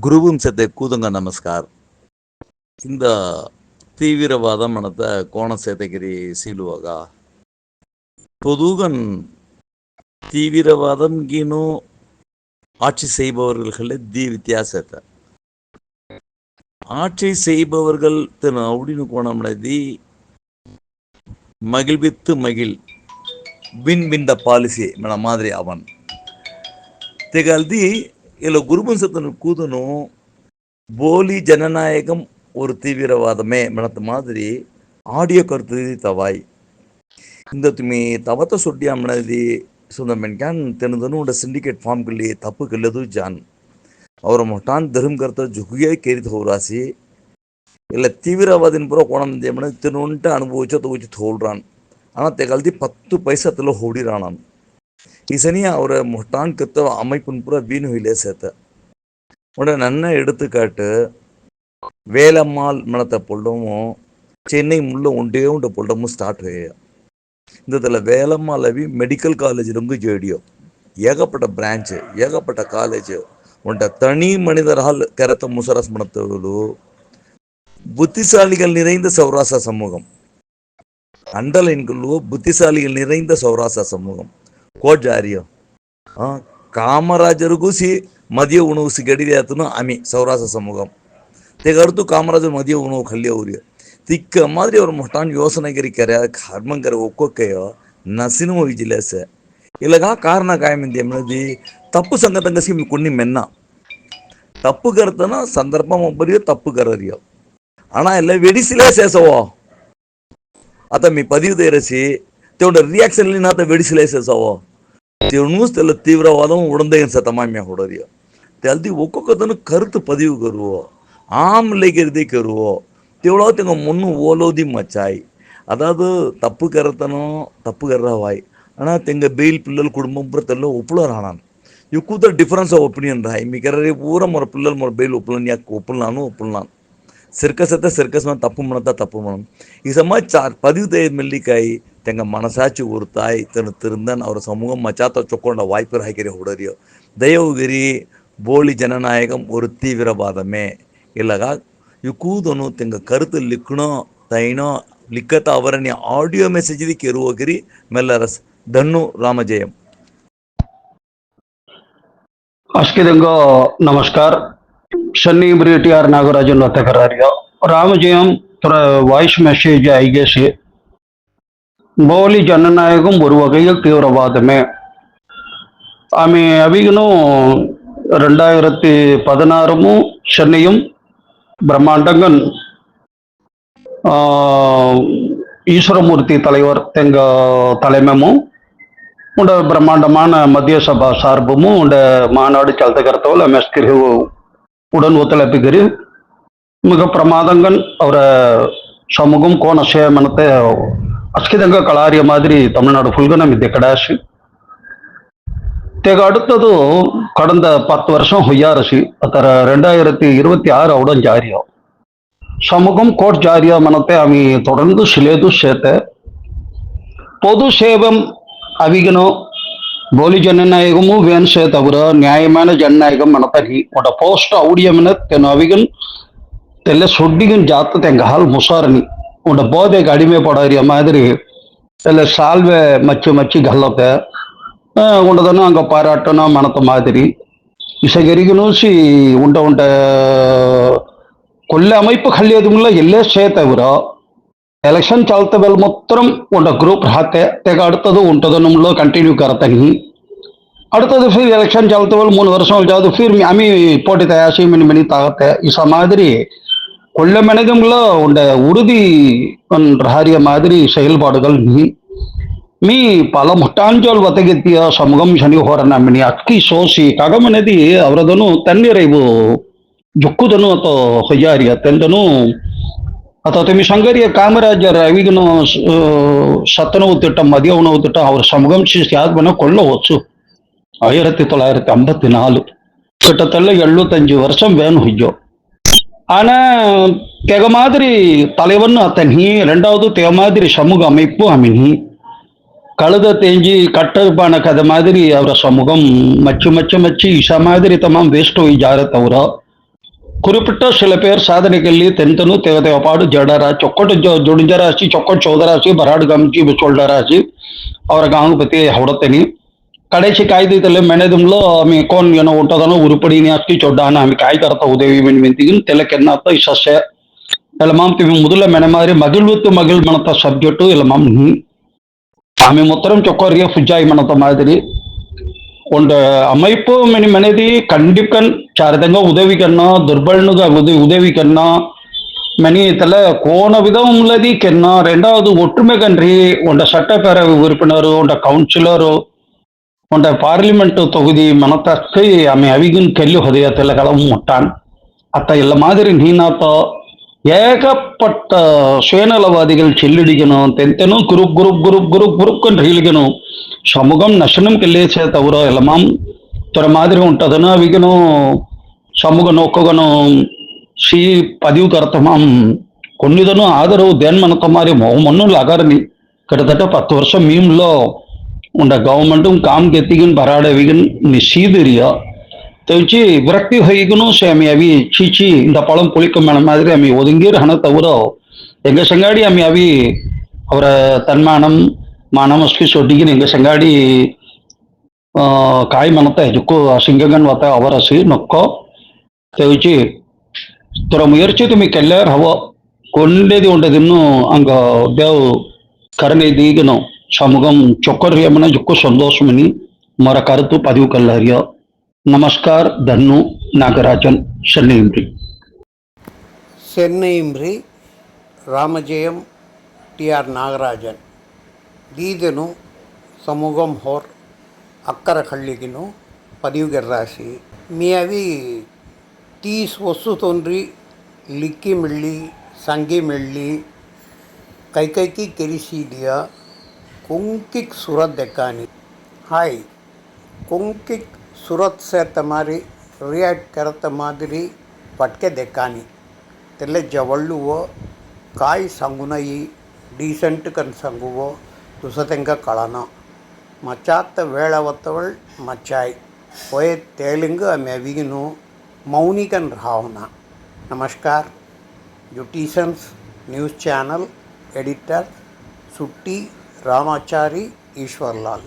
ಗುರುವಂಶತೆ ಕೂದಂಗ ನಮಸ್ಕಾರ. ಇಂದ தீவிரவாத மனத்தை கோண சேதகிரி சீலுவாக பொதுகன் தீவிரவாதம் கீனோ ஆட்சி செய்பவர்களே வித்தியாசத்தை ஆட்சி செய்பவர்கள் தன் அப்படின்னு கோணம்னதி மகிழ்வித்து மகிழ் வின் வின் த பாலிசி மேன மாதிரி அவன் தெகல்தி இல்லை குருபம்சத்தின் கூதனும் போலி ஜனநாயகம் ஒரு தீவிரவாதமே மனத்து மாதிரி ஆடியோ கருத்து தவாய் இந்த துமி தவத்த சொட்டியா மனதி சொந்த மென்கான் தெனுதனு உண்ட சிண்டிகேட் ஃபார்ம்களி தப்பு கல்லது ஜான் அவர் மொட்டான் தரும் கருத்த ஜுகுயே கேரி தோராசி இல்லை தீவிரவாதின் புற கோணம் மன தினுன்ட்டு அனுபவிச்சோ தூச்சி தோல்றான் ஆனால் தெகல்தி 10 பைசத்தில் ஓடிறானான் இசனியா அவரை மொட்டான் கத்த அமைப்பின் புற வீணு இல்லே சேர்த்த உடனே நன்ன எடுத்துக்காட்டு வேலம்மாள் மனத்தை பொல்லமும் சென்னை முள்ள ஒன்றே உண்ட பொல்லமும் ஸ்டார்ட் ஆகிய இந்த வேலம்மாள் அவி மெடிக்கல் காலேஜிலுங்க ஜேடியோ ஏகப்பட்ட பிரான்ச்சு ஏகப்பட்ட காலேஜ் உண்ட தனி மனிதரால் கரத்த முசரஸ் மனத்தவர்களோ புத்திசாலிகள் நிறைந்த சௌராச சமூகம் அண்டலைன்களோ புத்திசாலிகள் நிறைந்த சௌராச சமூகம் கோட்ஜாரியோ காமராஜருக்கும் மதிய உணவு சிகடியாத்துனும் அமி சௌராச சமூகம் தெகர்த்து காமராஜர் மதிய உணவு கல்லிய திக்க மாதிரி ஒரு மொட்டான் யோசனைகரிக்கிற கர்மங்கர ஒக்கொக்கையோ நசினும் விஜிலேச இல்லகா காரண காயமிந்தியம்னது தப்பு ಸಂಗತಂಗಸಿ కొన్ని ಮೆನ್ನ ತಪ್ಪು ಕರ್ತನ ಸಂದರ್ಭ ಒಬ್ಬರಿಯೋ ತಪ್ಪು ಕರರಿಯೋ ಅಣ್ಣ ಎಲ್ಲ ವೆಡಿಸಿಲೇ ಸೇಸವೋ आता मी पदवी देरसी तेवढं रिॲक्शनली ना आता वेडिसिलायस असावं तेवढूच त्याला तीव्रवादम उडंदयन सतमाम्या ಹೊಡರಿಯ त्याला ಒಕ್ಕೊಕ್ಕದನ್ನು ಕರುತು ಪದವಿ ಕರುವೋ ಆಮ್ಲೆಗೆರ್ದಿ ಕರುವೋ तेवढा तेंग ಮುನ್ನು ಓಲೋದಿ ಮಚಾಯ್ அதாவது தப்பு கரத்தனோ தப்பு கர்றாவாய் ஆனால் தெங்க பெயில் பிள்ளல் குடும்பம் புறத்தெல்லாம் ஒப்புலரானான் யுக்கூத டிஃபரன்ஸ் ஆஃப் ஒப்பீனியன் ராய் మీ కర్రే పూరా మొర పిల్లలు మొర బెయిల్ ఒప్పులని యాక్ ఒప్పులాను ಸರ್ಕಸ್ ಅತ್ತ ಸರ್ಕಸ್ ಮೇಲೆ ತಪ್ಪು ಮಾಡತ್ತ ತಪ್ಪು ಮಾಡೋಣ ಈ ಸಮಾಜ 15 மெல்லிக்காய் தெங்க மனசாட்சி ஒரு தாய் திருந்தன் அவர் சமூகம் மச்சாத்த சொக்கொண்ட வாய்ப்பு ಹಾಕಿರಿ ಹೊಡರಿಯೋ ದಯವುಗಿರಿ போலி ஜனநாயகம் ஒரு தீவிரவாதமே இல்லகா ಯುಕೂದನು ತೆಂಗ ಕರುತು ಲಿಕ್ಕಣೋ ತೈನೋ ಲಿಕ್ಕತ ಅವರನಿ ಆಡಿಯೋ ಮೆಸೇಜ್ ಕೆರುವಗಿರಿ ಮೆಲ್ಲರಸ್ ಧನ್ನು ರಾಮಜಯಂ ಅಷ್ಟಿದಂಗ ನಮಸ್ಕಾರ शनि ब्रिटियार नागराजन करारियो रामजयम वॉइस मेसेज आइगे से போலி ஜனநாயகம் ஒரு வகையில் தீவிரவாதமே ஆமே அவிகனும் 2016 சென்னையும் பிரம்மாண்டங்கன் ஈஸ்வரமூர்த்தி தலைவர் எங்க தலைமையும் உண்ட பிரம்மாண்டமான மத்திய சபா சார்பும் உண்ட மாநாடு சலத்தகரத்தோல் எம்எஸ்கிரி உடன் ஒத்துழைப்புகிறி மிக பிரமாதங்கன் அவரை சமூகம் கோண சேமனத்தை அஸ்கிதங்க கலாரிய மாதிரி தமிழ்நாடு ஃபுல்கனம் இது கடாசி தேக அடுத்தது கடந்த 10 வருஷம் ஹொய்யாரசி அத்தர 2026 அவடன் ஜாரியா சமூகம் கோட் ஜாரியா மனத்தை அவி தொடர்ந்து சிலேது சேர்த்த பொது சேவம் அவிகனோ போலி ஜனநாயகமும் வேணுசே தவிர நியாயமான ஜனநாயகம் மனத்தகி உட போஸ்ட் ஆடியம்ன தென் அவிகன் தெல்ல சொட்டிகன் ஜாத்து தெங்கால் முசாரணி உட போதைக்கு அடிமைப்படாரிய மாதிரி தெல்ல சால்வை மச்சு மச்சு கல்லத்தை உண்டதனும் அங்கே பாராட்டணும் மனத்த மாதிரி இசைகரிகனும் உண்ட கொல்ல அமைப்பு கல்லியதுமில்ல ಎಲ್ಲೇ ಸೇ ತವಿರ ಎಲೆಕ್ಷನ್ ಚಾಲ್ತವೆಲ್ ಮೊತ್ತಂ ಒಂದ ಗ್ರೂಪ್ ಹಾತೆ ತೆಗ அடுத்தது ಉಂಟದನ್ನು ಕಂಟಿನ್ಯೂ करतनी அடுத்தது फिर इलेक्शन चलते 3 வருஷம் जादू फिर आम्ही போட்டி தயாசி மினி தாகத்தை இச மாதிரி கொள்ள மனிதங்கள உண்ட உறுதி ராரிய மாதிரி செயல்பாடுகள் மீ பல முட்டாஞ்சோல் வத்தகெத்திய சமூகம் ಶನಿ ಹೋರನ ಮಿನಿ ಅಕ್ಕಿ ಸೋಸಿ ಕಗಮನದಿ ಅವರದನು ತನ್ನಿರೈವು ಜುಕ್ಕುದನು ಅಥವಾ ಹೊಯ್ಯಾರಿಯ ತೆಂದನು ಅಥವಾ तुम्ही ಸಂಗರಿಯ ಕಾಮರಾಜರ ಅವಿಗನು ಸತ್ತನವು திட்டம் மதிய உணவு திட்டம் அவர் சமூகம் யாத் பண்ண கொள்ளవచ్చు 1954 கிட்டத்தட்ட 75 வருஷம் வேணும் ஹிஜோ ஆனா தெக மாதிரி தலைவன் அத்தனி ரெண்டாவது தெக மாதிரி சமூக அமைப்பு அமினி கழுத தேஞ்சி கட்டப்பான கதை மாதிரி அவர சமூகம் மச்சு மச்சு மச்சு இச மாதிரி தமாம் வேஸ்ட் ಹೋಗಿ ಜಾರತ್ತವರ குறிப்பிட்ட சில பேர் சாதனைகளில் தென்தனு தேவதேவப்பாடு ஜடராசி चौकट जोड़िंजरासी चौकट चौदरासी बराड़ गमकी बिचोल्डरासी और गांव पति हवड़तनी కడేసి కాయిదీతలే మెనేదంలో ఆమె కోన్ ఉంటుందనో ఉరుపడిని అస్కి చొడ్డాన ఆమె కాయ కర్త ఉదవి ಮಿಂತಿಗಿನ್ ತೆಲಕೆನ್ನಾತ ಈ ಸಸ್ಯ ಎಲ್ಲ ಮಾಮ್ ತಿವಿ ಮೊದಲ ಮೆನೆ ಮಾರಿ ಮಗಿಳ್ವಿತ್ತು ಮಗಿಳ್ ಮನತ ಸಬ್ಜೆಕ್ಟು ಇಲ್ಲ ಮಾಮ್ ఆమె మొత్తం చొక్కరిగా ఫుజ్జాయి మనతో మాదిరి ఉండ அமைப்பு மணி மனிதி கண்டிப்பன் சாரதங்க உதவி கண்ணா துர்பலனுగా உதவி கண்ணா மணி தல கோண விதம் உள்ளதி கண்ணா ரெண்டாவது ஒற்றுமை கன்றி உண்ட சட்டப்பேரவை உறுப்பினர் உண்ட கவுன்சிலர் உண்ட பார்லிமெண்ட் தொகுதி மனத்தக்கு ஆమె அவிகின் கெல்லு ஹதயத்தில் களவும் முட்டான் அத்த இல்ல மாதிரி நீனாத்தோ ஏகப்பட்ட சுயநலவாதிகள் చెల్లిడిగను తెంతెను గ్రూప్ కొని రీలిగను సమూహం నశనం కెళ్ళేసే తవరో ఎలమాం తొర మాదిరి ఉంటదను అవిగను సమూహ నొక్కగను శ్రీ పదివు కర్తమాం కొన్నిదను ఆదరు దేన్ మన తమారి మొన్ను లాగారని கிட்டத்தட்ட 10 வருஷம் மீம்ல உண்ட கவர்மெண்ட்டும் காம் கெத்திகின் பராடவிகின் நிசீதிரியா தெரிஞ்சு விரக்தி ஹைகனும் சேமி அவி சீச்சி இந்த பழம் புளிக்கும் மேன மாதிரி அம்மி ஒதுங்கீர் ஹன தவிர எங்க சங்காடி அம்மி அவி அவரை தன்மானம் மானமஸ்கி சொட்டிகின் எங்க சங்காடி ಕಾಯಿ ಮನತ ಹೆಜಕ್ಕೂ ಸಿಂಗಗನ್ ವತ ಅವರಸಿ ನೊಕ್ಕೋ ತೆವಿಚಿ ತುರ ಮುಯರ್ಚಿ ತುಮಿ ಕೆಲ್ಲಾರ ಹವ ಕೊಂಡೇದಿ ಉಂಟದಿನ್ನು ಅಂಗ ದೇವ್ ಕರನೆ ದೀಗನು சமூகம் சொக்கரியமன ஜுக்கு சந்தோஷமணி மர கருத்து பதிவு கல்லாரியா நமஸ்கார் தன்னு நாகராஜன் சென்னையின்றி சென்னையின்றி ರಾಮಜಯಂ ಟಿ.ಆರ್. ನಾಗರಾಜನ್ ದೀದನು ಸಮೂಗಂ ಹೋರ್ ಅಕ್ಕರ ಕಳ್ಳಿಗಿನು ಪದಿವುಗೆರ್ ರಾಶಿ ಮಿ ಅವಿ 30 ವಸ್ತು ತೊಂದ್ರಿ ಲಿಕ್ಕಿ ಮಿಳ್ಳಿ ಸಂಗಿ ಮಿಳ್ಳಿ ಕೈಕೈಕಿ ಕೆರಿಸಿದಿಯ कुंकिक सूरत देखानी हाय कुंकिक सूरत से तुम्हारी रिएक्ट करत मादिरी पटके देखानी तेले जवळुवो काय सांगू नये डीसेंट कन सांगुवो तुसतेंग कळना मचात वेळवतवळ मचाय पोये तेलिंग अमेविगिनु मौनिकन रावना नमस्कार जुटीसन्स न्यूज़ चैनल एडिटर सुट्टी रामाचारी ईश्वरलाल।